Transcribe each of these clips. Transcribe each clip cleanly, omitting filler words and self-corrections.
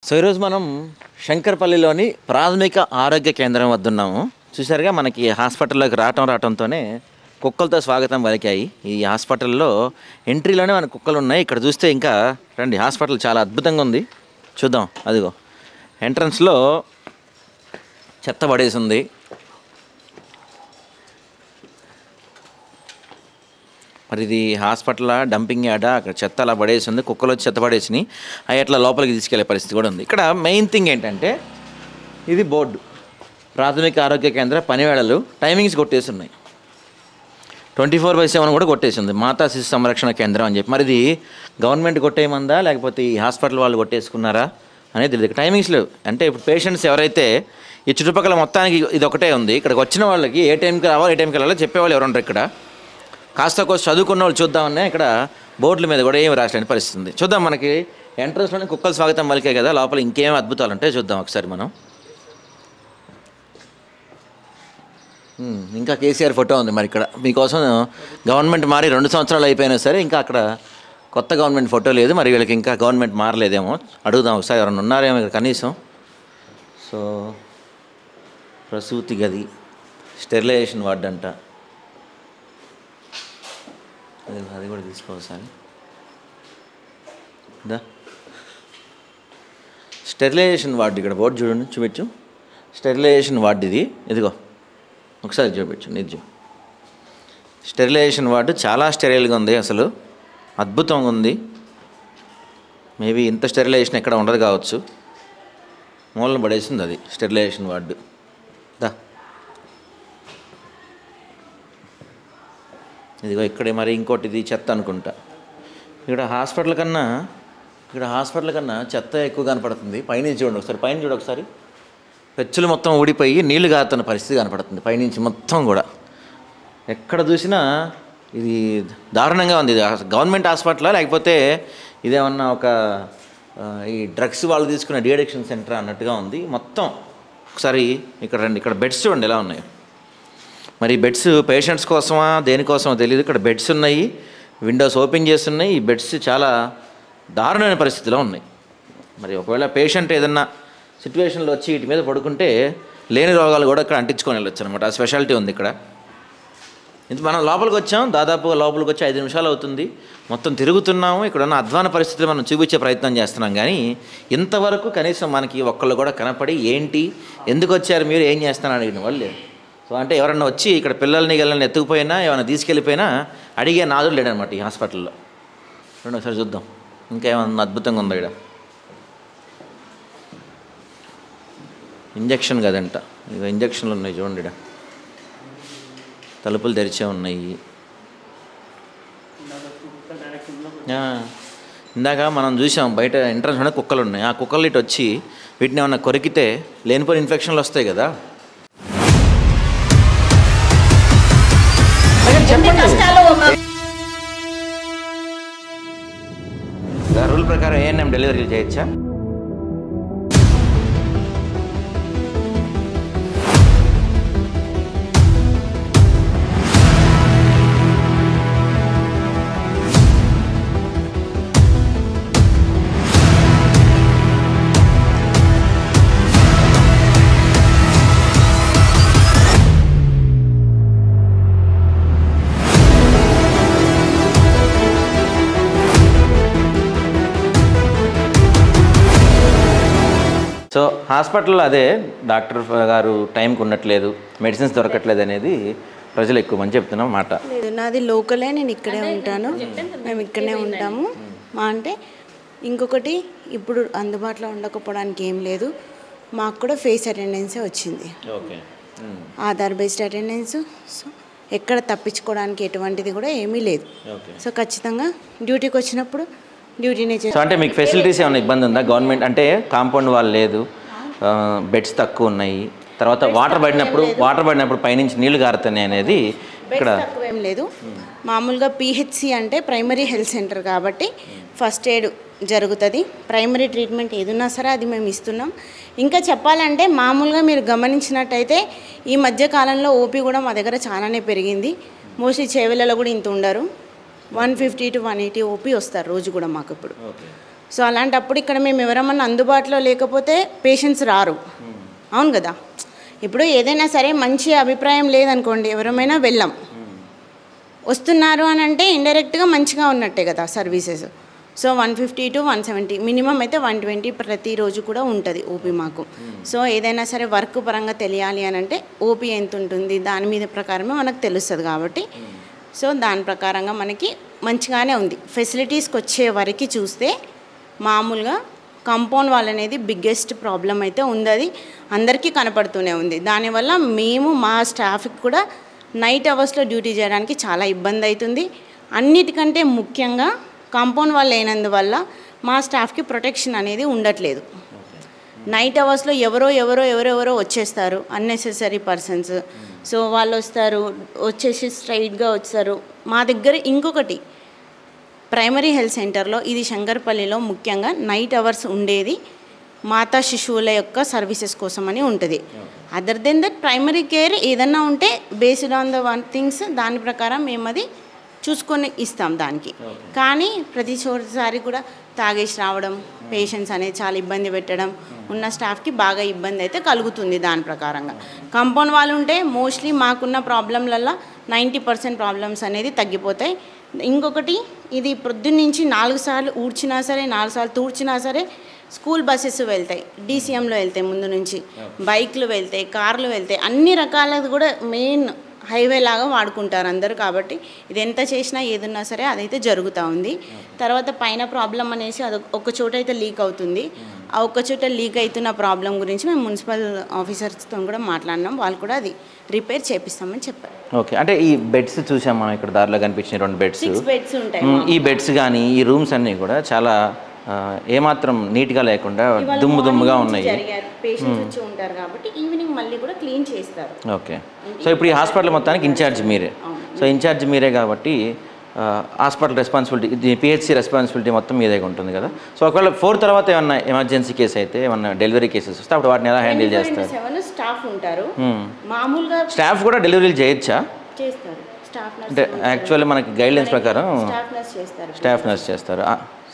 So ఈరోజు మనం శంకర్పల్లిలోని ప్రాథమిక ఆరోగ్య కేంద్రం వద్ద ఉన్నాము. చూసారుగా మనకి హాస్పిటల్లోకి రావటంతోనే కుక్కలతో స్వాగతం పలికాయి. ఈ హాస్పిటల్లో ఎంట్రీలోనే మన కుక్కలు ఉన్నాయి. ఇక్కడ చూస్తే ఇంకా రండి, హాస్పిటల్ చాలా అద్భుతంగా ఉంది. చూద్దాం. అదిగో ఎంట్రన్స్లో చెత్త పడేసి ఉంది. మరి ఇది హాస్పిటల్ డంపింగ్ యార్డా? అక్కడ చెత్త అలా పడేసి ఉంది. కుక్కలు వచ్చి చెత్త పడేసినాయి. అవి అట్లా లోపలికి తీసుకెళ్లే పరిస్థితి కూడా ఉంది. ఇక్కడ మెయిన్ థింగ్ ఏంటంటే ఇది బోర్డు, ప్రాథమిక ఆరోగ్య కేంద్ర పనివేళలు టైమింగ్స్ కొట్టేసి ఉన్నాయి. 24/7 కూడా కొట్టేసింది. మాతా శిశు సంరక్షణ కేంద్రం అని చెప్పి. మరి ఇది గవర్నమెంట్ కొట్టేయమందా లేకపోతే ఈ హాస్పిటల్ వాళ్ళు కొట్టేసుకున్నారా అనేది తెలియదు. టైమింగ్స్ లేవు. అంటే ఇప్పుడు పేషెంట్స్ ఎవరైతే ఈ చుట్టుపక్కల మొత్తానికి ఇది ఒకటే ఉంది. ఇక్కడికి వచ్చిన వాళ్ళకి ఏ టైంకి రావాలి, ఏ టైంకి వెళ్ళాలో చెప్పేవాళ్ళు ఎవరు ఉంటారు ఇక్కడ. కాస్త కొంచెం చదువుకున్న వాళ్ళు చూద్దామన్నా ఇక్కడ బోర్డుల మీద కూడా ఏమి రాసలేని పరిస్థితి ఉంది. చూద్దాం. మనకి ఎంట్రన్స్లోనే కుక్కలు స్వాగతం పలికే కదా, లోపల ఇంకేం అద్భుతాలు ఉంటాయి చూద్దాం ఒకసారి మనం. ఇంకా కేసీఆర్ ఫోటో ఉంది. మరి ఇక్కడ మీకోసం గవర్నమెంట్ మారి 2 సంవత్సరాలు అయిపోయినా సరే ఇంకా అక్కడ కొత్త గవర్నమెంట్ ఫోటో లేదు. మరి వీళ్ళకి ఇంకా గవర్నమెంట్ మారలేదేమో, అడుగుదాం ఒకసారి. ఎవరన్నా ఉన్నారేమో ఇక్కడ కనీసం. సో ప్రసూతి గది, స్టెరిలైజేషన్ వార్డ్ అంట. అది కూడా తీసుకోవాలి. స్టెరిలైజేషన్ వార్డు ఇక్కడ బోర్డు చూడండి, చూపించు. స్టెరిలైజేషన్ వార్డు ఇది. ఇదిగో ఒకసారి చూపించు. నిజం స్టెరిలైజేషన్ వార్డు చాలా స్టెరైల్గా ఉంది. అసలు అద్భుతంగా ఉంది. మేబీ ఇంత స్టెరిలైజేషన్ ఎక్కడ ఉండదు కావచ్చు. మూలన పడేసింది అది స్టెరిలైజేషన్ వార్డు. దా ఇదిగో ఇక్కడే. మరి ఇంకోటి ఇది చెత్త అనుకుంటా. ఇక్కడ హాస్పిటల్ కన్నా చెత్త ఎక్కువ కనపడుతుంది. పైనుంచి చూడండి ఒకసారి. పైన చూడు ఒకసారి. పెచ్చులు మొత్తం ఊడిపోయి నీళ్లు గారుతున్న పరిస్థితి కనపడుతుంది పైనుంచి మొత్తం కూడా. ఎక్కడ చూసినా ఇది దారుణంగా ఉంది. ఇది గవర్నమెంట్ హాస్పిటలా లేకపోతే ఇదేమన్నా ఒక ఈ డ్రగ్స్ వాళ్ళు తీసుకున్న డీఅడిక్షన్ సెంటర్ అన్నట్టుగా ఉంది మొత్తం. ఒకసారి ఇక్కడ రండి. ఇక్కడ బెడ్స్ చూడండి ఎలా ఉన్నాయి. మరి బెడ్స్ పేషెంట్స్ కోసమా దేనికోసమో తెలియదు. ఇక్కడ బెడ్స్ ఉన్నాయి, విండోస్ ఓపెన్ చేస్తున్నాయి. ఈ బెడ్స్ చాలా దారుణమైన పరిస్థితిలో ఉన్నాయి. మరి ఒకవేళ పేషెంట్ ఏదన్నా సిచ్యువేషన్లో వచ్చి వీటి మీద పడుకుంటే లేని రోగాలు కూడా ఇక్కడ అంటించుకొని వెళ్ళొచ్చు అనమాట. ఆ స్పెషాలిటీ ఉంది ఇక్కడ. ఇంత మనం లోపలికి వచ్చాం. దాదాపుగా లోపలికి వచ్చి 5 నిమిషాలు అవుతుంది. మొత్తం తిరుగుతున్నాము. ఇక్కడ ఉన్న అధ్వాన పరిస్థితులు మనం చూపించే ప్రయత్నం చేస్తున్నాం. కానీ ఇంతవరకు కనీసం మనకి ఒక్కళ్ళు కూడా కనపడి ఏంటి, ఎందుకు వచ్చారు, మీరు ఏం చేస్తారని అడిగిన వాళ్ళు లేదు. సో అంటే ఎవరన్నా వచ్చి ఇక్కడ పిల్లల్ని ఎత్తుకుపోయినా ఏమైనా తీసుకెళ్ళిపోయినా అడిగే నాదుడు లేడనమాట ఈ హాస్పిటల్లో. చూడండి ఒకసారి చూద్దాం. ఇంకేమన్నా అద్భుతంగా ఉందా ఇక్కడ. ఇంజక్షన్ కదంట. ఇక ఇంజక్షన్లు ఉన్నాయి చూడండి. ఇక్కడ తలుపులు తెరిచే ఉన్నాయి. ఇందాక మనం చూసాం బయట ఎంట్రన్స్లోనే కుక్కలు ఉన్నాయి. ఆ కుక్కలు ఇటు వచ్చి వీటిని ఏమన్నా కొరికితే లేనిపోయిన ఇన్ఫెక్షన్లు వస్తాయి కదా. రూల్ ప్రకారం ఏఎన్ఎం డెలివరీ చేయొచ్చా? సో హాస్పిటల్లో అదే డాక్టర్ గారు టైంకి ఉండట్లేదు, మెడిసిన్స్ దొరకట్లేదు అనేది ప్రజలు ఎక్కువ మంది చెప్తున్నాం మాట. లేదు, నాది లోకలే, నేను ఇక్కడే ఉంటాను, మేము ఇక్కడనే ఉంటాము. అంటే ఇంకొకటి ఇప్పుడు అందుబాటులో ఉండకపోవడానికి ఏం లేదు. మాకు కూడా ఫేస్ అటెండెన్సే వచ్చింది, ఆధార్ బేస్డ్ అటెండెన్స్. సో ఎక్కడ తప్పించుకోవడానికి ఎటువంటిది కూడా ఏమీ లేదు. సో ఖచ్చితంగా డ్యూటీకి వచ్చినప్పుడు డ్యూటీనే చేస్తాం. సో అంటే మీకు ఫెసిలిటీస్ ఏమైనా ఇబ్బంది ఉందా? గవర్నమెంట్ అంటే కాంపౌండ్ వాళ్ళు లేదు, బెడ్స్ తక్కువ ఉన్నాయి, తర్వాత వాటర్ పడినప్పుడు పైనుంచి నీళ్లు గారుతున్నాయి అనేది ఇక్కడ తక్కువ ఏం లేదు. మామూలుగా పిహెచ్సి అంటే ప్రైమరీ హెల్త్ సెంటర్ కాబట్టి ఫస్ట్ ఎయిడ్ జరుగుతుంది. ప్రైమరీ ట్రీట్మెంట్ ఏదున్నా సరే అది మేము ఇస్తున్నాం. ఇంకా చెప్పాలంటే మామూలుగా మీరు గమనించినట్టయితే ఈ మధ్య కాలంలో ఓపీ కూడా మా దగ్గర చాలానే పెరిగింది. మోస్ట్లీ చేవెళ్ళలో కూడా ఇంత ఉండరు. 150 to 180 ఓపీ వస్తారు రోజు కూడా మాకు ఇప్పుడు. సో అలాంటప్పుడు ఇక్కడ మేము ఎవరమన్నా అందుబాటులో లేకపోతే పేషెంట్స్ రారు. అవును కదా, ఇప్పుడు ఏదైనా సరే మంచి అభిప్రాయం లేదనుకోండి ఎవరమైనా వెళ్ళాం, వస్తున్నారు అని అంటే ఇండైరెక్ట్గా మంచిగా ఉన్నట్టే కదా సర్వీసెస్. సో 150 to 170 మినిమం అయితే 120 ప్రతిరోజు కూడా ఉంటుంది ఓపీ మాకు. సో ఏదైనా సరే వర్క్ పరంగా తెలియాలి అని అంటే ఓపీ ఎంత ఉంటుంది దాని మీద ప్రకారమే మనకు తెలుస్తుంది కాబట్టి సో దాని ప్రకారంగా మనకి మంచిగానే ఉంది. ఫెసిలిటీస్కి వచ్చే వరకు చూస్తే మామూలుగా కాంపౌండ్ వాల్ అనేది బిగ్గెస్ట్ ప్రాబ్లం అయితే ఉంది, అది అందరికీ కనపడుతూనే ఉంది. దానివల్ల మేము మా స్టాఫ్కి కూడా నైట్ అవర్స్లో డ్యూటీ చేయడానికి చాలా ఇబ్బంది అవుతుంది. అన్నిటికంటే ముఖ్యంగా కాంపౌండ్ వాల్ లేనందువల్ల మా స్టాఫ్కి ప్రొటెక్షన్ అనేది ఉండట్లేదు. నైట్ అవర్స్లో ఎవరెవరో వచ్చేస్తారు అన్నెసెసరీ పర్సన్స్. సో వాళ్ళు వస్తారు, వచ్చేసి స్ట్రైట్గా వచ్చారు. మా దగ్గర ఇంకొకటి ప్రైమరీ హెల్త్ సెంటర్లో, ఇది శంకర్పల్లిలో ముఖ్యంగా నైట్ అవర్స్ ఉండేది మాతా శిశువుల యొక్క సర్వీసెస్ కోసమని ఉంటుంది. Other than that primary care ఏదన్నా ఉంటే based on the one things దాని ప్రకారం మేము అది చూసుకొని ఇస్తాం దానికి. కానీ ప్రతిసారి కూడా తాగేసి రావడం, పేషెంట్స్ అనేది చాలా ఇబ్బంది పెట్టడం, ఉన్న స్టాఫ్కి బాగా ఇబ్బంది అయితే కలుగుతుంది. దాని ప్రకారంగా కాంపౌండ్ వాళ్ళు ఉంటే మోస్ట్లీ మాకున్న ప్రాబ్లంలలో 90% ప్రాబ్లమ్స్ అనేది తగ్గిపోతాయి. ఇంకొకటి, ఇది పొద్దున్నుంచి 4 సార్లు ఊడ్చినా సరే 4 సార్లు తూడ్చినా సరే స్కూల్ బస్సెస్ వెళ్తాయి, డీసీఎంలో వెళ్తాయి, ముందు నుంచి బైక్లు వెళ్తాయి, కార్లు వెళ్తాయి, అన్ని రకాలది కూడా మెయిన్ హైవే లాగా వాడుకుంటారు అందరూ. కాబట్టి ఇది ఎంత చేసినా ఏదున్నా సరే అదైతే జరుగుతూ ఉంది. తర్వాత పైన ప్రాబ్లం అనేసి అది ఒక చోట అయితే లీక్ అవుతుంది. ఆ ఒక్క చోట లీక్ అవుతున్న ప్రాబ్లం గురించి మేము మున్సిపల్ ఆఫీసర్స్తో కూడా మాట్లాడినాం, వాళ్ళు కూడా అది రిపేర్ చేపిస్తామని చెప్పారు. ఓకే, అంటే ఈ బెడ్స్ చూసాం మనం ఇక్కడ దారిలో కనిపించిన 2 బెడ్స్. 6 బెడ్స్ ఉంటాయి. ఈ బెడ్స్ కానీ ఈ రూమ్స్ అన్నీ కూడా చాలా ఏమాత్రం నీట్గా లేకుండా దుమ్ముగా ఉన్నాయి. పేషెంట్స్ వచ్చి ఉంటారు కాబట్టి ఈవినింగ్ మళ్ళీ కూడా క్లీన్ చేస్తారు. ఓకే, సో ఇప్పుడు ఈ హాస్పిటల్ మొత్తానికి ఇన్ఛార్జ్ మీరే. సో ఇన్ఛార్జ్ మీరే కాబట్టి హాస్పిటల్ రెస్పాన్సిబిలిటీ, ఇది పిహెచ్సి రెస్పాన్సిబిలిటీ మొత్తం మీదే ఉంటుంది కదా. సో ఒకవేళ 4 తర్వాత ఏమన్నా ఎమర్జెన్సీ కేసు అయితే, ఏమన్నా డెలివరీ కేసెస్ వస్తే అప్పుడు వాటిని ఎలా హ్యాండిల్ చేస్తారు? స్టాఫ్ ఉంటారు, మామూలుగా స్టాఫ్ కూడా డెలివరీలు చేయొచ్చా? చేస్తారు. అంటే యాక్చువల్లీ మనకి గైడ్లైన్స్ ప్రకారం స్టాఫ్ నర్స్ చేస్తారు.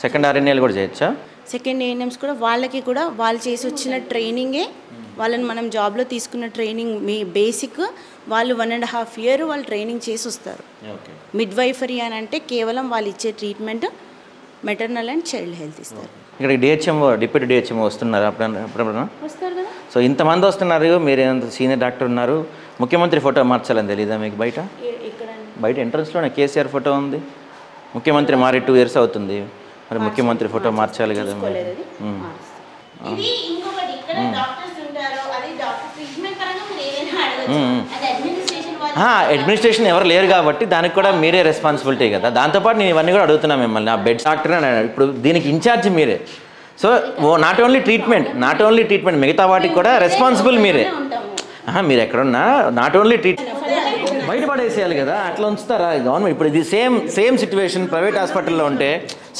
సెకండ్ ఆర్ఎన్ఏలు కూడా చేయొచ్చా? సెకండ్ ఏఎన్ఎంస్ కూడా వాళ్ళకి కూడా వాళ్ళు చేసి వచ్చిన ట్రైనింగే, వాళ్ళని మనం జాబ్లో తీసుకున్న ట్రైనింగ్ మీ బేసిక్ వాళ్ళు 1.5 year వాళ్ళు ట్రైనింగ్ చేసి వస్తారు. మిడ్ వైఫరీ అని అంటే కేవలం వాళ్ళు ఇచ్చే treatment maternal and child health ఇస్తారు. ఇక్కడ డిహెచ్ఎంఓ, డిప్యూటీ డిహెచ్ఎంఓ వస్తున్నారు అప్పుడన్నా? వస్తారు కదా. సో ఇంతమంది వస్తున్నారు, మీరు సీనియర్ డాక్టర్ ఉన్నారు, ముఖ్యమంత్రి ఫోటో మార్చాలని తెలీదా మీకు? బయట ఎంట్రన్స్లోనే కేసీఆర్ ఫోటో ఉంది, ముఖ్యమంత్రి మారి 2 years అవుతుంది, మరి ముఖ్యమంత్రి ఫోటో మార్చాలి కదా. అడ్మినిస్ట్రేషన్ ఎవరు లేరు కాబట్టి దానికి కూడా మీరే రెస్పాన్సిబిలిటీ కదా. దాంతోపాటు నేను ఇవన్నీ కూడా అడుగుతున్నాను మిమ్మల్ని. ఆ బెడ్ డాక్టర్ ఇప్పుడు దీనికి ఇన్ఛార్జ్ మీరే. సో నాట్ ఓన్లీ ట్రీట్మెంట్ మిగతా వాటికి కూడా రెస్పాన్సిబుల్ మీరే. మీరు ఎక్కడున్నా నాట్ ఓన్లీ బయటపడేసేయాలి కదా, అట్లా ఉంచుతారా గవర్నమెంట్? ఇప్పుడు ఇది సేమ్ సిచ్యువేషన్ ప్రైవేట్ హాస్పిటల్లో ఉంటే,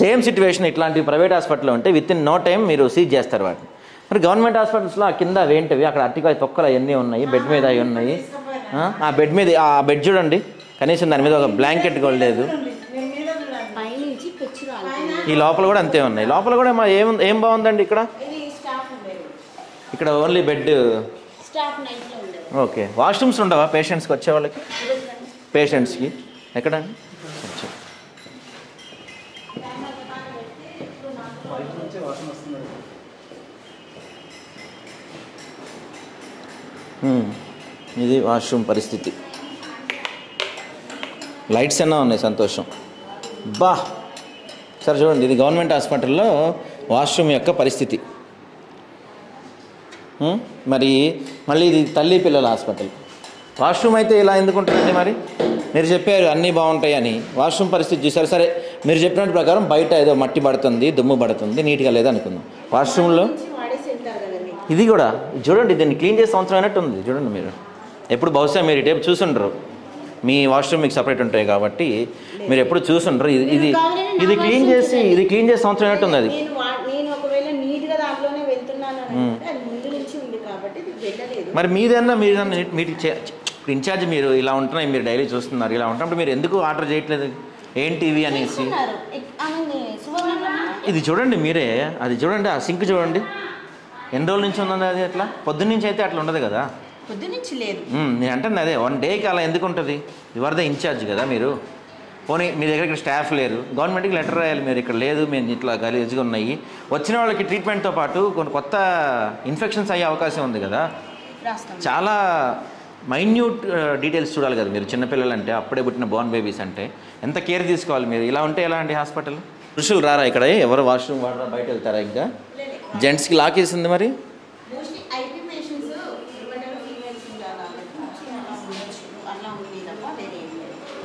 సేమ్ సిచ్యువేషన్ ఇట్లాంటి ప్రైవేట్ హాస్పిటల్లో ఉంటే విత్ ఇన్ నో టైం మీరు సీజ్ చేస్తారు వాటిని. మరి గవర్నమెంట్ హాస్పిటల్స్లో ఆ కింద అవేంటివి, అక్కడ అరటికాయ తొక్కలు అవన్నీ ఉన్నాయి, బెడ్ మీద అవి ఉన్నాయి. ఆ బెడ్ మీద, ఆ బెడ్ చూడండి, కనీసం దాని మీద ఒక బ్లాంకెట్ కూడా లేదు. ఈ లోపల కూడా అంతే ఉన్నాయి. లోపల కూడా ఏం బాగుందండి ఇక్కడ ఓన్లీ బెడ్. ఓకే, వాష్రూమ్స్ ఉండవా పేషెంట్స్కి వచ్చే వాళ్ళకి? పేషెంట్స్కి ఎక్కడ? ఇది వాష్రూమ్ పరిస్థితి. లైట్స్ అన్నా ఉన్నాయి, సంతోషం. సార్ చూడండి, ఇది గవర్నమెంట్ హాస్పిటల్లో వాష్రూమ్ యొక్క పరిస్థితి. మరి మళ్ళీ ఇది తల్లి పిల్లల హాస్పిటల్. వాష్రూమ్ అయితే ఇలా ఎందుకు ఉంటుందండి? మరి మీరు చెప్పారు అన్నీ బాగుంటాయి అని, వాష్రూమ్ పరిస్థితి చూసారు. సరే, మీరు చెప్పినట్టు ప్రకారం బయట ఏదో మట్టి పడుతుంది, దుమ్ము పడుతుంది, నీట్గా లేదనుకుందాం. వాష్రూమ్లో ఇది కూడా చూడండి, దీన్ని క్లీన్ చేసే సంవత్సరం అయినట్టు ఉంది. చూడండి మీరు, ఎప్పుడు బహుశా మీరు ఈ టైప్ చూసుండరు, మీ వాష్రూమ్ మీకు సపరేట్ ఉంటాయి కాబట్టి మీరు ఎప్పుడు చూసుండరు. ఇది క్లీన్ చేసే సంవత్సరం అయినట్టు ఉంది. అది మరి మీదన్నా మీరు ఇన్ఛార్జ్, మీరు ఇలా ఉంటున్నాయి, మీరు డైలీ చూస్తున్నారు, ఇలా ఉంటున్నప్పుడు మీరు ఎందుకు ఆర్డర్ చేయట్లేదు ఏంటి ఇవి అనేసి? ఇది చూడండి మీరే, అది చూడండి, ఆ సింక్ చూడండి ఎన్ని రోజుల నుంచి ఉన్నది అది. అట్లా పొద్దున్న నుంచి అయితే అట్లా ఉండదు కదా, పొద్దునుంచి లేదు. నేను అంటుంది అదే, 1 డేకి అలా ఎందుకు ఉంటుంది? యువర్ ద ఇన్ఛార్జ్ కదా మీరు. పోనీ మీ దగ్గర ఇక్కడ స్టాఫ్ లేరు, గవర్నమెంట్కి లెటర్ రాయాలి, మీరు ఇక్కడ లేదు, మేము ఇట్లా గలీజ్గా ఉన్నాయి. వచ్చిన వాళ్ళకి ట్రీట్మెంట్తో పాటు కొన్ని కొత్త ఇన్ఫెక్షన్స్ అయ్యే అవకాశం ఉంది కదా. చాలా మైన్యూట్ డీటెయిల్స్ చూడాలి కదా మీరు. చిన్నపిల్లలు అంటే, అప్పుడే పుట్టిన బోర్న్ బేబీస్ అంటే ఎంత కేర్ తీసుకోవాలి మీరు. ఇలా ఉంటే ఎలా అండి హాస్పిటల్? పురుషులు రారా ఇక్కడ? ఎవరు వాష్రూమ్ వాడరా, బయట వెళ్తారా? ఇంకా జెంట్స్కి లాక్ వేసింది మరి.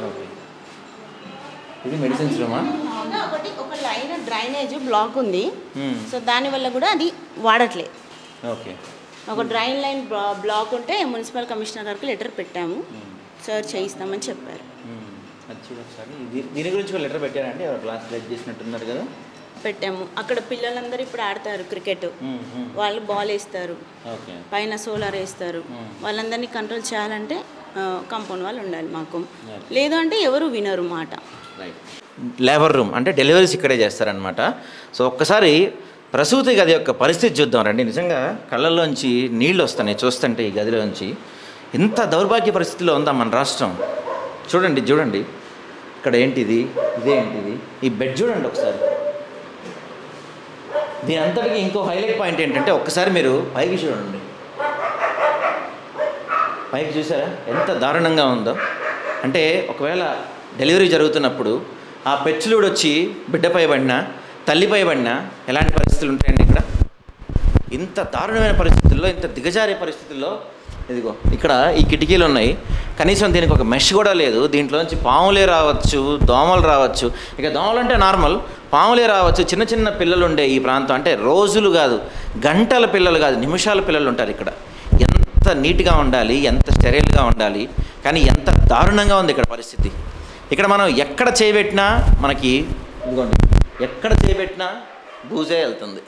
ఓకే, ఇది మెడిసిన్స్ రూమా? ఒక లైన్ డ్రైనేజ్ బ్లాక్ ఉంది, సో దానివల్ల కూడా అది వాడట్లే. ఓకే, ఒక డ్రైన్ లైన్ బ్లాక్ ఉంటే మున్సిపల్ కమిషనర్ గారికి లెటర్ పెట్టాము, సార్ చేయిస్తామని చెప్పారు. అది చూడొకసారి. దీని గురించి ఒక లెటర్ పెట్టారండి, ఎవరు క్లాస్ లెట్ చేసినట్టున్నారు కదా. పెట్టాము. అక్కడ పిల్లలందరూ ఇప్పుడు ఆడతారు క్రికెట్, వాళ్ళు బాల్ వేస్తారు, పైన సోలార్ వేస్తారు. వాళ్ళందరినీ కంట్రోల్ చేయాలంటే కాంపౌండ్ వాళ్ళు ఉండాలి మాకు, లేదు అంటే ఎవరు వినరు మాట. లేబర్ రూమ్ అంటే డెలివరీస్ ఇక్కడే చేస్తారనమాట. సో ఒక్కసారి ప్రసూతి గది యొక్క పరిస్థితి చూద్దాం రండి. నిజంగా కళ్ళల్లోంచి నీళ్ళు వస్తున్నాయి చూస్తుంటే ఈ గదిలోంచి. ఇంత దౌర్భాగ్య పరిస్థితిలో ఉందా మన రాష్ట్రం. చూడండి చూడండి, ఇక్కడ ఏంటిది, ఇదేంటిది, ఈ బెడ్ చూడండి ఒకసారి. దీని అంతటికి ఇంకో హైలైట్ పాయింట్ ఏంటంటే, ఒక్కసారి మీరు పైకి చూడండి, పైకి చూసారా ఎంత దారుణంగా ఉందో. అంటే ఒకవేళ డెలివరీ జరుగుతున్నప్పుడు ఆ పెచ్చులుడు వచ్చి బిడ్డపై పడినా, తల్లిపై పడినా ఎలాంటి పరిస్థితులు ఉంటాయండి ఇక్కడ. ఇంత దారుణమైన పరిస్థితుల్లో, ఇంత దిగజారే పరిస్థితుల్లో ఇదిగో ఇక్కడ ఈ కిటికీలు ఉన్నాయి, కనీసం దీనికి ఒక మెష్ కూడా లేదు. దీంట్లోంచి పాములే రావచ్చు, దోమలు రావచ్చు. ఇక దోమలు అంటే నార్మల్, పాములే రావచ్చు. చిన్న చిన్న పిల్లలు ఉండే ఈ ప్రాంతం అంటే రోజులు కాదు, గంటల పిల్లలు కాదు, నిమిషాల పిల్లలు ఉంటారు ఇక్కడ. ఎంత నీట్గా ఉండాలి, ఎంత స్టెరైల్గా ఉండాలి, కానీ ఎంత దారుణంగా ఉంది ఇక్కడ పరిస్థితి. ఇక్కడ మనం ఎక్కడ చేయబెట్టినా మనకి ఇదిగోండి, ఎక్కడ చేయబెట్టినా బూజే వెళ్తుంది,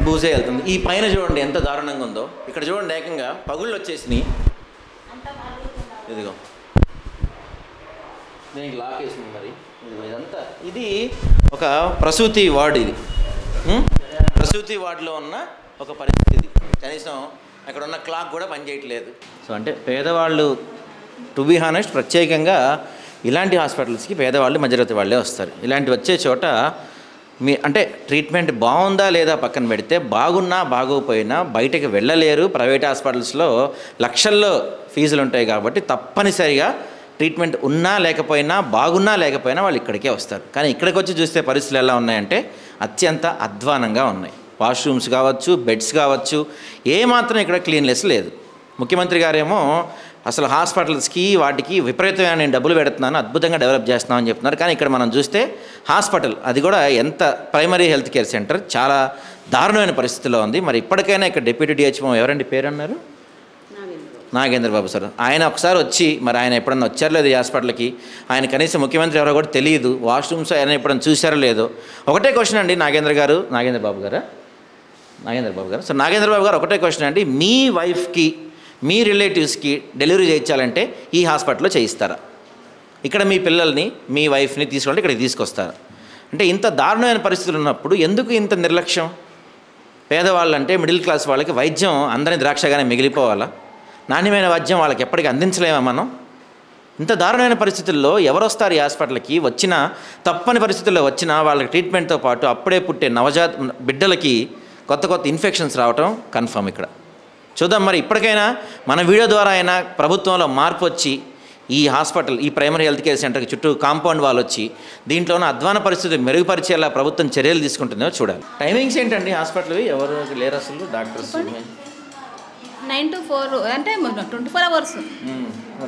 బూజే వెళ్తుంది. ఈ పైన చూడండి ఎంత దారుణంగా ఉందో. ఇక్కడ చూడండి ఏకంగా పగుళ్ళు వచ్చేసినాయి. ఇదిగో దీనికి లాక్ వేసింది మరి. ఇదిగో ఇదంతా, ఇది ఒక ప్రసూతి వార్డు. ఇది ప్రసూతి వార్డులో ఉన్న ఒక పరిస్థితి. కనీసం అక్కడ ఉన్న క్లాక్ కూడా పనిచేయట్లేదు. సో అంటే పేదవాళ్ళు, టు బీ హానెస్ట్, ప్రత్యేకంగా ఇలాంటి హాస్పిటల్స్కి పేదవాళ్ళు, మధ్యతరగతి వాళ్ళే వస్తారు. ఇలాంటి వచ్చే చోట అంటే ట్రీట్మెంట్ బాగుందా లేదా పక్కన పెడితే, బాగున్నా బాగోపోయినా బయటకు వెళ్ళలేరు. ప్రైవేట్ హాస్పిటల్స్లో లక్షల్లో ఫీజులు ఉంటాయి కాబట్టి తప్పనిసరిగా ట్రీట్మెంట్ ఉన్నా లేకపోయినా, బాగున్నా లేకపోయినా వాళ్ళు ఇక్కడికే వస్తారు. కానీ ఇక్కడికి వచ్చి చూస్తే పరిస్థితులు ఎలా ఉన్నాయంటే అత్యంత అధ్వానంగా ఉన్నాయి. వాష్రూమ్స్ కావచ్చు, బెడ్స్ కావచ్చు, ఏమాత్రం ఇక్కడ క్లీన్లెస్ లేదు. ముఖ్యమంత్రి గారేమో అసలు హాస్పిటల్స్కి వాటికి విపరీతమైన నేను డబ్బులు పెడుతున్నాను, అద్భుతంగా డెవలప్ చేస్తున్నామని చెప్తున్నారు. కానీ ఇక్కడ మనం చూస్తే హాస్పిటల్, అది కూడా ఎంత ప్రైమరీ హెల్త్ కేర్ సెంటర్, చాలా దారుణమైన పరిస్థితిలో ఉంది. మరి ఇప్పటికైనా ఇక్కడ డిప్యూటీ డిహెచ్ఓ ఎవరండి పేరు అన్నారు, నాగేంద్ర బాబు సార్, ఆయన ఒకసారి వచ్చి, మరి ఆయన ఎప్పుడన్నా వచ్చారో లేదు ఈ హాస్పిటల్కి, ఆయన కనీసం ముఖ్యమంత్రి ఎవరో కూడా తెలియదు, వాష్రూమ్స్ ఆయన ఎప్పుడన్నా చూసారో లేదో. ఒకటే క్వశ్చన్ అండి నాగేంద్ర బాబు గారు. సో నాగేంద్ర బాబు గారు ఒకటే క్వశ్చన్ అండి, మీ వైఫ్కి, మీ రిలేటివ్స్కి డెలివరీ చేయించాలంటే ఈ హాస్పిటల్లో చేయిస్తారా? ఇక్కడ మీ పిల్లల్ని, మీ వైఫ్ని తీసుకుంటే ఇక్కడికి తీసుకొస్తారా? అంటే ఇంత దారుణమైన పరిస్థితులు ఉన్నప్పుడు ఎందుకు ఇంత నిర్లక్ష్యం? పేదవాళ్ళంటే, మిడిల్ క్లాస్ వాళ్ళకి వైద్యం అందరినీ ద్రాక్షగానే మిగిలిపోవాలా? నాణ్యమైన వైద్యం వాళ్ళకి ఎప్పటికీ అందించలేమా మనం? ఇంత దారుణమైన పరిస్థితుల్లో ఎవరు వస్తారు ఈ హాస్పిటల్కి? వచ్చినా, తప్పని పరిస్థితుల్లో వచ్చినా వాళ్ళకి ట్రీట్మెంట్తో పాటు అప్పుడే పుట్టే నవజాత బిడ్డలకి కొత్త ఇన్ఫెక్షన్స్ రావటం కన్ఫర్మ్ ఇక్కడ. చూద్దాం మరి ఇప్పటికైనా మన వీడియో ద్వారా అయినా ప్రభుత్వంలో మార్పు వచ్చి ఈ హాస్పిటల్, ఈ ప్రైమరీ హెల్త్ కేర్ సెంటర్కి చుట్టూ కాంపౌండ్ వాళ్ళు వచ్చి దీంట్లోనే అధ్వాన పరిస్థితి మెరుగుపరిచేలా ప్రభుత్వం చర్యలు తీసుకుంటుందో చూడాలి. టైమింగ్స్ ఏంటండి హాస్పిటల్వి? ఎవరు లేరు అసలు? డాక్టర్స్ 9 to 4 అంటే 24 hours.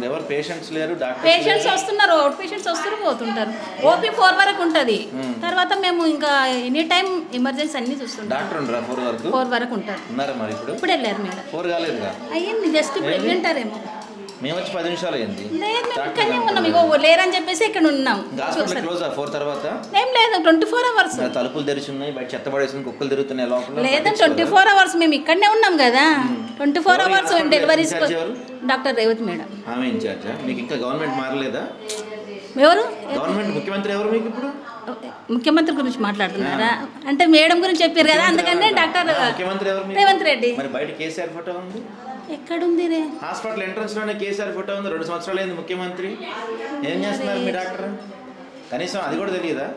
ఎవరు పేషెంట్స్ లేరు? పేషెంట్స్ వస్తున్నారు, అవుట్ పేషెంట్స్ వస్తారు, పోతుంటారు. ఓపీ 4 వరకు ఉంటుంది. తర్వాత మేము ఇంకా ఎనీ టైం ఎమర్జెన్సీ అన్ని చూస్తుంటాం. డాక్టర్ ఉండరా 4 వరకు ఉంటారు. ఉన్నారా మరి? ఇప్పుడు వెళ్ళారు మేడం. 4 కాలేదుగా? అయ్యింది, జస్ట్ ఇప్పుడు వింటారేమో. మేము వచ్చి 10 నిమిషాలు అయింది. లేదు, మేము ఇక్కడనే ఉన్నాం. ఇగో లేరని చెప్పేసి ఇక్కడ ఉన్నాం. క్లోజ్ 4 తర్వాత ఏం లేదు, 24 hours. తలుపులు తెరిచున్నాయి, బయట చెత్త పడేసిన కుక్కలు తిరుగుతున్నాయి లోపల. లేదంటే 24 hours మేము ఇక్కడనే ఉన్నాం కదా. 24 hours deliveries. Doctor Revathi madam. ఆమె ఇన్ఛార్జా? మీకు ఇంకా గవర్నమెంట్ మారలేదా? ఎవరు? గవర్నమెంట్ ముఖ్యమంత్రి ఎవరు మీకు ఇప్పుడు? ముఖ్యమంత్రి గురించి మాట్లాడుతున్నారా అంటే మేడం గురించి చెప్పారు కదా అందుకనే డాక్టర్ ముఖ్యమంత్రి ఎవరు రేవంత్ రెడ్డి. మరి బయట కేసీఆర్ ఫోటో ఉంది, ఎక్కడుంది రే హాస్పిటల్ ఎంట్రన్స్ లోనే కేసీఆర్ ఫోటో ఉంది. 2 సంవత్సరాలు అయింది ముఖ్యమంత్రి. ఏం చేస్తున్నారు మీ డాక్టర్? కనీసం అది కూడా తెలియదా?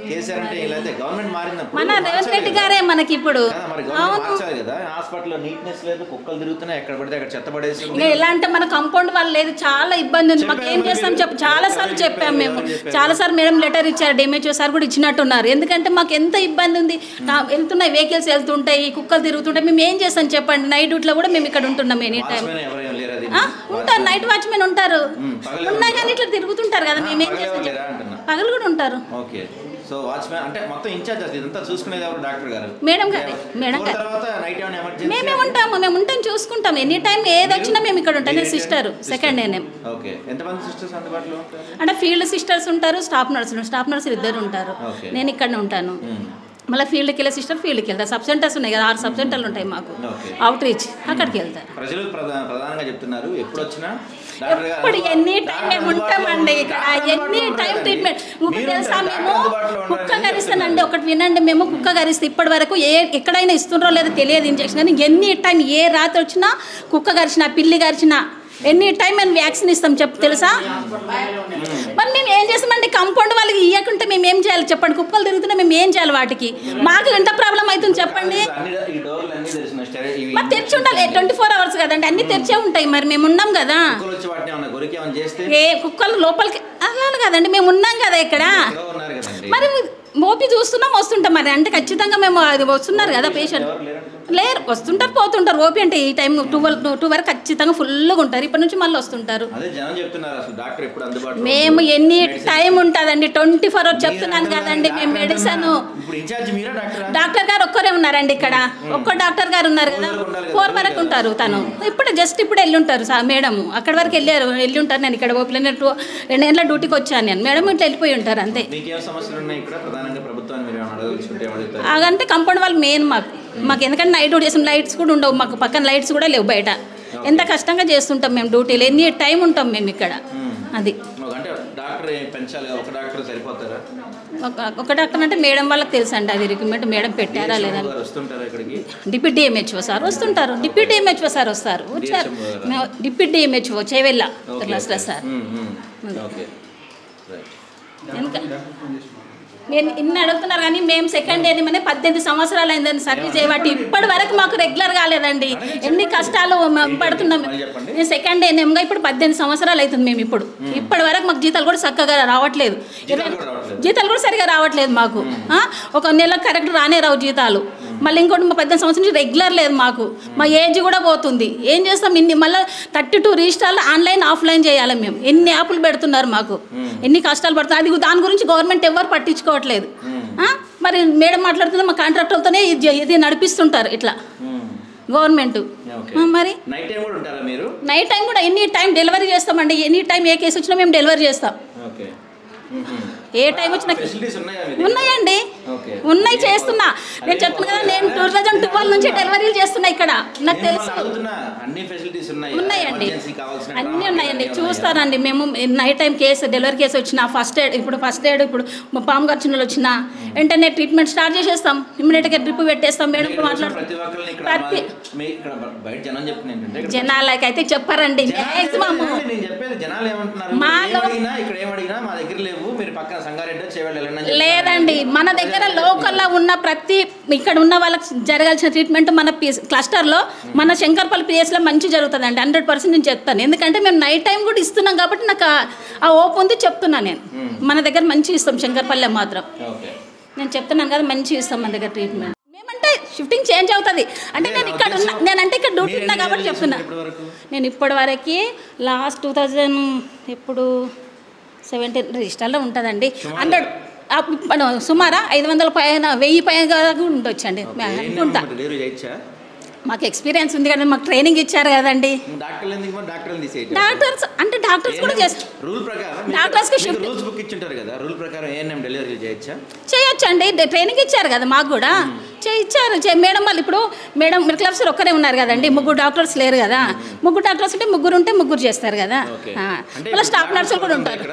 కేసీఆర్ అంటే ఇలా గవర్నమెంట్ మారినప్పుడు మన రేవంత్ రెడ్డి గారే మనకి ఇప్పుడు మార్చాలి కదా. హాస్పిటల్లో నీట్నెస్ లేదు, కుక్కలు తిరుగుతున్నాయి, ఎక్కడ పడితే అక్కడ చెత్త పడేసి. ఇంకా ఎలా అంటే మన కంపౌండ్ వాళ్ళు లేదు, చాలా ఇబ్బంది ఉంది. మాకు ఏం చేస్తాం చెప్పు, చాలా సార్లు చెప్పాము మేము, చాలా సార్లు మేడం లెటర్ ఇచ్చారు, డిఎంహెచ్ఓ సార్ కూడా ఇచ్చినట్టున్నారు. ఎందుకంటే మాకు ఎంత ఇబ్బంది ఉంది, వెళ్తున్నాయి వెహికల్స్ వెళ్తుంటాయి, కుక్కలు తిరుగుతుంటాయి, మేము ఏం చేస్తాం చెప్పండి. నైట్ డ్యూటీలో కూడా మేము ఇక్కడ ఉంటున్నాం ఎనీ టైం. ఉంటారు నైట్ వాచ్మెన్ ఉంటారు, ఉన్నా కానీ ఇట్లా తిరుగుతుంటారు కదా, మేము ఏం చేస్తాం, పగలు కూడా ఉంటారు. ఓకే, సో వాచ్మెన్ అంటే మొత్తం ఇన్ఛార్జ్ ఇదంతా చూసుకునేది ఎవరు? డాక్టర్ గారు, మేడం గారు. మేడం గారు తర్వాత నైట్ ఏమైనా ఎమర్జెన్సీ మేమే ఉంటాము, మేము ఉంటాం, చూసుకుంటాం ఎనీ టైం ఏది వచ్చినా మేము ఇక్కడ ఉంటాం. నేను సిస్టర్, సెకండ్ ఏఎన్ఎం. ఓకే, ఎంతమంది సిస్టర్స్ అందుబాటులో ఉంటారు? అంటే ఫీల్డ్ సిస్టర్స్ ఉంటారు, స్టాఫ్ నర్సులు, స్టాఫ్ నర్సులు 2 ఉంటారు. నేను ఇక్కడనే ఉంటాను. మళ్ళీ ఫీల్డ్కి వెళ్ళే సిస్టర్ ఫీల్డ్కి వెళ్తారు. సబ్ సెంటర్స్ ఉన్నాయి కదా, 6 సబ్ సెంటర్లు ఉంటాయి మాకు, అవుట్ రీచ్, అక్కడికి వెళ్తారు. ప్రజలు ప్రధానంగా చెప్తున్నారు ఎప్పుడు వచ్చినా ఎప్పుడు ఎనీ టైం మేము ఉంటామండి ఇక్కడ, ఎనీ టైం ట్రీట్మెంట్. ఇంకొకటి తెలుసా, మేము కుక్క కరిస్తానండి, ఒకటి వినండి, మేము కుక్క కరిస్తే ఇప్పటి వరకు ఎక్కడైనా ఇస్తుండ్రో లేదో తెలియదు ఇంజక్షన్, కానీ ఎనీ టైం ఏ రాత్రి వచ్చినా కుక్క కరిచినా పిల్లి కరిచినా ఎనీ టైం మేము వ్యాక్సిన్ ఇస్తాం తెలుసా. మరి మేము ఏం చేస్తామండి, కంపౌండ్ వాళ్ళకి ఇవ్వకుంటే మేము ఏం చేయాలి చెప్పండి? కుక్కలు తిరుగుతుంటే మేము ఏం చేయాలి వాటికి? మాకు ఎంత ప్రాబ్లం అవుతుంది చెప్పండి. మరి తెరిచి ఉండాలి 24 hours కదండి, అన్ని తెరిచే ఉంటాయి. మరి మేము ఉన్నాం కదా, ఏ కుక్కలు లోపలికి అలా కదండి, మేము ఉన్నాం కదా ఇక్కడ. మరి మోపి చూస్తున్నాం వస్తుంటాం, మరి అంటే ఖచ్చితంగా మేము అది వస్తున్నారు కదా పేషెంట్ లేరు, వస్తుంటారు పోతుంటారు. ఓపీ అంటే ఈ టైం 2 వరకు ఖచ్చితంగా ఫుల్గా ఉంటారు. ఇప్పటి నుంచి మళ్ళీ వస్తుంటారు. మేము ఎన్ని టైం ఉంటుందండి, 24 hours చెప్తున్నాను కదండి. మేము మెడిసిన్ డాక్టర్ గారు ఒక్కరే ఉన్నారండి ఇక్కడ, ఒక్క డాక్టర్ గారు ఉన్నారు కదా, 4 వరకు ఉంటారు. తను ఇప్పుడు వెళ్ళి ఉంటారు సార్ మేడం, అక్కడి వరకు వెళ్ళి ఉంటారు. నేను ఇక్కడ ఓపీలో 2 ఏళ్ళ డ్యూటీకి వచ్చాను నేను, మేడం ఇట్లా వెళ్ళిపోయి ఉంటారు అంతే. అదంటే కంపౌండ్ వాళ్ళు మెయిన్ మాకు ఎందుకంటే నైట్ డ్యూటీ చేసిన లైట్స్ కూడా ఉండవు మాకు, పక్కన లైట్స్ కూడా లేవు బయట. ఎంత కష్టంగా చేస్తుంటాం మేము డ్యూటీలో, ఎన్ని టైం ఉంటాం మేము ఇక్కడ. అది ఒక డాక్టర్ అంటే మేడం వాళ్ళకి తెలుసు అండి, అది రికమెండ్ మేడం పెట్టారా లేదా. డిప్యూటీ డిఎంహెచ్ఓ సార్ వస్తుంటారు, డిప్యూటీ డిఎంహెచ్ఓ సార్ వచ్చారు, డిప్యూటీ డిఎంహెచ్ఓ చేవెళ్ళ సార్. నేను ఇన్ని అడుగుతున్నారు కానీ మేము సెకండ్ ఇయర్ 18 సంవత్సరాలు అయిందని సర్వీస్ చేయబట్టి ఇప్పటి వరకు మాకు రెగ్యులర్ కాలేదండి. ఎన్ని కష్టాలు పడుతున్నాం. నేను సెకండ్ ఇయర్గా ఇప్పుడు 18 సంవత్సరాలు అవుతుంది. మేము ఇప్పటి వరకు మాకు జీతాలు కూడా చక్కగా రావట్లేదు, జీతాలు కూడా సరిగా రావట్లేదు మాకు. ఒక నెల కరెక్ట్ రావు జీతాలు. మళ్ళీ ఇంకోటి 18 సంవత్సరం నుంచి రెగ్యులర్ లేదు మాకు. మా ఏజ్ కూడా పోతుంది. ఏం చేస్తాం, ఇన్ని మళ్ళీ 32 రిజిస్టార్లు ఆన్లైన్ ఆఫ్లైన్ చేయాలి మేము. ఎన్ని యాప్లు పెడుతున్నారు మాకు, ఎన్ని కష్టాలు పడుతుంది. అది దాని గురించి గవర్నమెంట్ ఎవరు పట్టించుకోవట్లేదు. మరి మేడం మాట్లాడుతుంది, మా కాంట్రాక్టర్లతోనే ఇది నడిపిస్తుంటారు ఇట్లా గవర్నమెంట్. మరి నైట్ టైం కూడా ఎనీ టైం డెలివరీ చేస్తామండి. ఎనీ టైం ఏ కేసు వచ్చినా మేము డెలివరీ చేస్తాం. ఏ టైం వచ్చినా ఉన్నాయండి, ఉన్నాయి చేస్తున్నా. నేను చెప్తున్నా కదా, నేను 2012 నుంచి డెలివరీలు చేస్తున్నా ఇక్కడ. నాకు తెలుసు ఉన్నాయండి, అన్నీ ఉన్నాయండి. చూస్తానండి మేము నైట్ టైం డెలివరీ కేసు వచ్చినా ఫస్ట్ ఎయిడ్ ఇప్పుడు పాము గర్చనలు వచ్చినా వెంటనే ట్రీట్మెంట్ స్టార్ట్ చేసేస్తాం. ఇమ్మీడియట్గా డ్రిప్ పెట్టేస్తాం. మేడం మాట్లాడుతాం. జనాలకి అయితే చెప్పారండి మ్యాక్సిమం. లేదండి, మన దగ్గర లోకల్లో ఉన్న ప్రతి ఇక్కడ ఉన్న వాళ్ళకి జరగాల్సిన ట్రీట్మెంట్ మన క్లస్టర్లో మన శంకర్పల్లి పిఎస్లో మంచి జరుగుతుందండి. 100% నేను చెప్తాను. ఎందుకంటే మేము నైట్ టైం కూడా ఇస్తున్నాం కాబట్టి నాకు ఆ ఓపు ఉంది చెప్తున్నాను నేను. మన దగ్గర మంచి ఇస్తాం శంకర్పల్లి మాత్రం. నేను చెప్తున్నాను కదా, మంచి ఇస్తాం మన దగ్గర ట్రీట్మెంట్. మేమంటే షిఫ్టింగ్ చేంజ్ అవుతుంది. అంటే నేను ఇక్కడ ఉన్నా, నేనంటే ఇక్కడ డ్యూటీ ఉన్నా కాబట్టి చెప్తున్నా. నేను ఇప్పటి వరకు లాస్ట్ 2017 రిజిస్టర్లో ఉంటుందండి. 100 సుమారు 500 పైన 1000 పైన ఉండొచ్చండి అనుకుంటా. మాకు ఎక్స్పీరియన్స్ ఉంది కదా, మాకు ట్రైనింగ్ ఇచ్చారు కదండి. డాక్టర్స్ అంటే డాక్టర్స్ కూడా చేస్తారు. డాక్టర్స్కి చేయొచ్చండి, ట్రైనింగ్ ఇచ్చారు కదా మాకు కూడా ఇచ్చారు. మేడం వాళ్ళు ఇప్పుడు మేడం మెడికల్ ఆఫీసర్ ఒక్కరే ఉన్నారు కదండి, 3 డాక్టర్స్ లేరు కదా. 3 డాక్టర్స్ ఉంటే 3 చేస్తారు కదా. మళ్ళీ స్టాఫ్ నర్సులు కూడా ఉంటారు.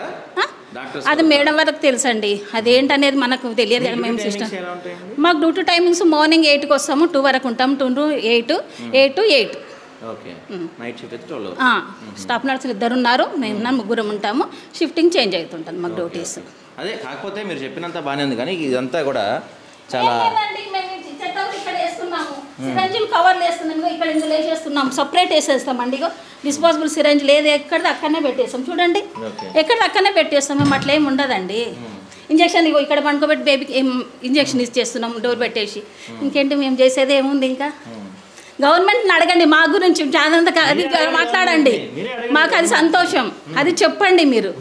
అది మేడం వరకు తెలుసండి, అదేంటనేది మనకు తెలియదు కదా. మేము సిస్టమ్ మాకు డ్యూటీ టైమింగ్స్ మార్నింగ్ 8కి వస్తాము, 2 వరకు ఉంటాము, 2 to 8 to 8. స్టాఫ్ నర్సులు 2 ఉన్నారు, మేము 3 ఉంటాము. షిఫ్టింగ్ చేంజ్ అవుతుంటుంది మాకు డ్యూటీస్. అదే కాకపోతే మీరు చెప్పినంత బాగానే ఉంది, కానీ ఇదంతా కూడా చాలా సిరంజిల్ కవర్లు వేస్తున్నాం, ఇక్కడ ఇందులో వేసేస్తున్నాం, సపరేట్ వేసేస్తామండి. ఇగో డిస్పోజబుల్ సిరంజ్ లేదు, ఎక్కడిది అక్కడనే పెట్టేస్తాం. చూడండి, ఎక్కడిది అక్కడనే పెట్టేస్తాం మేము, అట్లా ఏమి ఉండదండి. ఇంజక్షన్ ఇగో ఇక్కడ పడుకోబెట్టి బేబీకి ఇంజక్షన్ ఇచ్చేస్తున్నాం డోర్ పెట్టేసి. ఇంకేంటి మేము చేసేది ఏముంది ఇంకా? గవర్నమెంట్ని అడగండి మా గురించి, అది మాట్లాడండి, మాకు అది సంతోషం, అది చెప్పండి మీరు.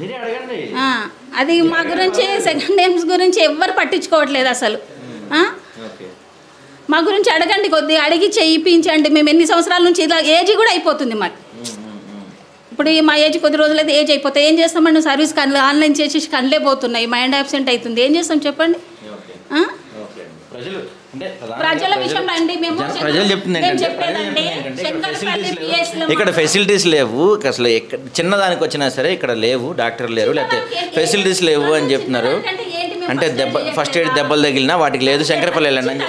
అది మా గురించి సెకండ్ నేమ్స్ గురించి ఎవ్వరు పట్టించుకోవట్లేదు అసలు. మా గురించి అడగండి, కొద్దిగా అడిగి చేయించండి. మేము ఎన్ని సంవత్సరాల నుంచి ఇలా ఏజ్ కూడా అయిపోతుంది మాకు. ఇప్పుడు మా ఏజ్ కొద్ది రోజులైతే ఏజ్ అయిపోతాయి, ఏం చేస్తామండి? సర్వీస్ ఆన్లైన్ చేసేసి కనలే పోతున్నాయి, మైండ్ అబ్సెంట్ అవుతుంది, ఏం చేస్తాం చెప్పండి? ప్రజల విషయంలో అండి ప్రజలు చెప్తుంది ఇక్కడ ఫెసిలిటీస్ లేవు అసలు. చిన్నదానికి వచ్చినా సరే ఇక్కడ లేవు, డాక్టర్ లేరు, లేకపోతే ఫెసిలిటీస్ లేవు అని చెప్తున్నారు. అంటే ఫస్ట్ ఎయిడ్ దెబ్బలు తగిలినా వాటికి లేదు, శంకరపల్లి వెళ్ళండి.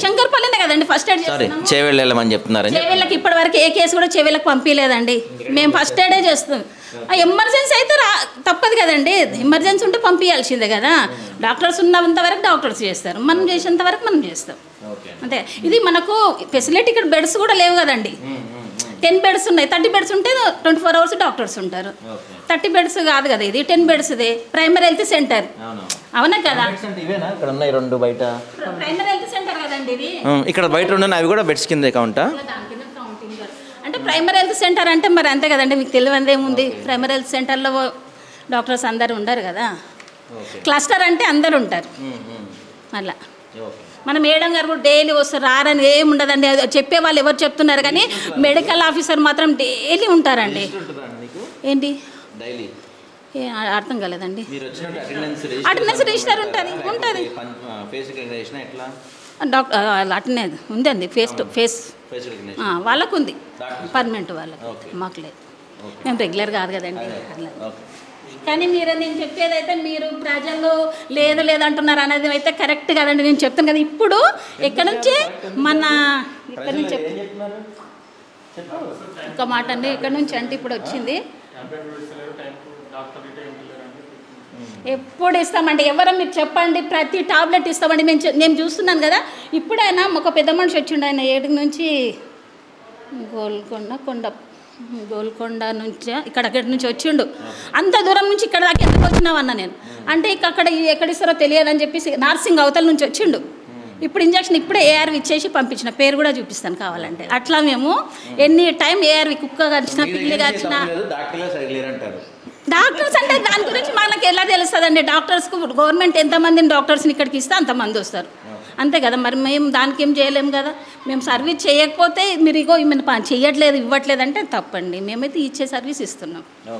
శంకరపల్లినే కదండి ఫస్ట్ ఎయిడ్, సారీ చేవేళ్ళు వెళ్ళమని చెప్తున్నారు. చేవేళ్ళకి ఇప్పటి వరకు ఏ కేసు కూడా చేవేళ్ళకి పంపించలేదండి, మేము ఫస్ట్ ఎయిడే చేస్తాం. ఎమర్జెన్సీ అయితే తప్పదు కదండి, ఎమర్జెన్సీ ఉంటే పంపించాల్సిందే కదా. డాక్టర్స్ ఉన్నంత వరకు డాక్టర్స్ చేస్తారు, మనం చేసేంత వరకు మనం చేస్తాం అంటే. ఇది మనకు ఫెసిలిటీ ఇక్కడ బెడ్స్ కూడా లేవు కదండి. 10 బెడ్స్ ఉన్నాయి, 30 బెడ్స్ ఉంటే 24 hours డాక్టర్స్ ఉంటారు. 30 బెడ్స్ కాదు కదా ఇది, 10 బెడ్స్దే ప్రైమరీ హెల్త్ సెంటర్. అవునా కదా, ప్రైమరీ హెల్త్ సెంటర్ కదండి ఇది. ఇక్కడ బయట ఉన్నాయి, అవి కూడా బెడ్స్ కింద కౌంటా. అంటే ప్రైమరీ హెల్త్ సెంటర్ అంటే మరి అంతే కదండి, మీకు తెలియదు ఏముంది. ప్రైమరీ హెల్త్ సెంటర్లో డాక్టర్స్ అందరు ఉండరు కదా, క్లస్టర్ అంటే అందరు ఉంటారు. అలా మన మేడం గారు కూడా డైలీ వస్తారు, రారని ఏమి ఉండదండి. చెప్పే వాళ్ళు ఎవరు చెప్తున్నారు కానీ మెడికల్ ఆఫీసర్ మాత్రం డైలీ ఉంటారండి. ఏంటి అర్థం కాలేదండి. అటెండెన్స్ రిజిస్టర్ ఉంటుంది డాక్టర్ అటెండే ఉందండి, ఫేస్ టు ఫేస్ వాళ్ళకు ఉంది, పర్మనెంట్ వాళ్ళకి, మాకు లేదు. మేము రెగ్యులర్ కాదు కదండి. కానీ మీరు నేను చెప్పేదైతే మీరు ప్రజలు లేదు లేదంటున్నారు అనేది అయితే కరెక్ట్ కదండి. నేను చెప్తాను కదా, ఇప్పుడు ఎక్కడి నుంచి మన ఇక్కడ నుంచి ఒక మాట అండి, ఇక్కడ నుంచి అంటే ఇప్పుడు వచ్చింది ఎప్పుడు ఇస్తామండి, ఎవరో మీరు చెప్పండి, ప్రతి టాబ్లెట్ ఇస్తామండి. నేను చూస్తున్నాను కదా, ఇప్పుడైనా ఒక పెద్ద మనిషి వచ్చిండు, ఆయన 7 నుంచి గోల్కొండ నుంచి ఇక్కడి నుంచి వచ్చిండు. అంత దూరం నుంచి ఇక్కడ దాకా ఎందుకు వచ్చినావన్నా నేను అంటే, అక్కడ ఎక్కడిస్తారో తెలియదని చెప్పేసి నార్సింగ్ అవతల నుంచి వచ్చిండు. ఇప్పుడు ఇంజక్షన్ ఇప్పుడే ఏఆర్వి ఇచ్చేసి పంపించిన, పేరు కూడా చూపిస్తాను కావాలంటే. అట్లా మేము ఎన్ని టైం ఏఆర్వి కుక్క కాల్చిన, పిల్లి కాల్చిన, డాక్టర్స్ అంటే దాని గురించి మనకి ఎలా తెలుస్తుందండి? డాక్టర్స్కు గవర్నమెంట్ ఎంతమందిని డాక్టర్స్ని ఇక్కడికి ఇస్తే అంతమంది వస్తారు, అంతే కదా. మరి మేము దానికి ఏం చేయలేము కదా. మేము సర్వీస్ చేయకపోతే మీరు ఇగో ఈమెను చేయట్లేదు ఇవ్వట్లేదు అంటే తప్పండి. మేమైతే ఇచ్చే సర్వీస్ ఇస్తున్నాం.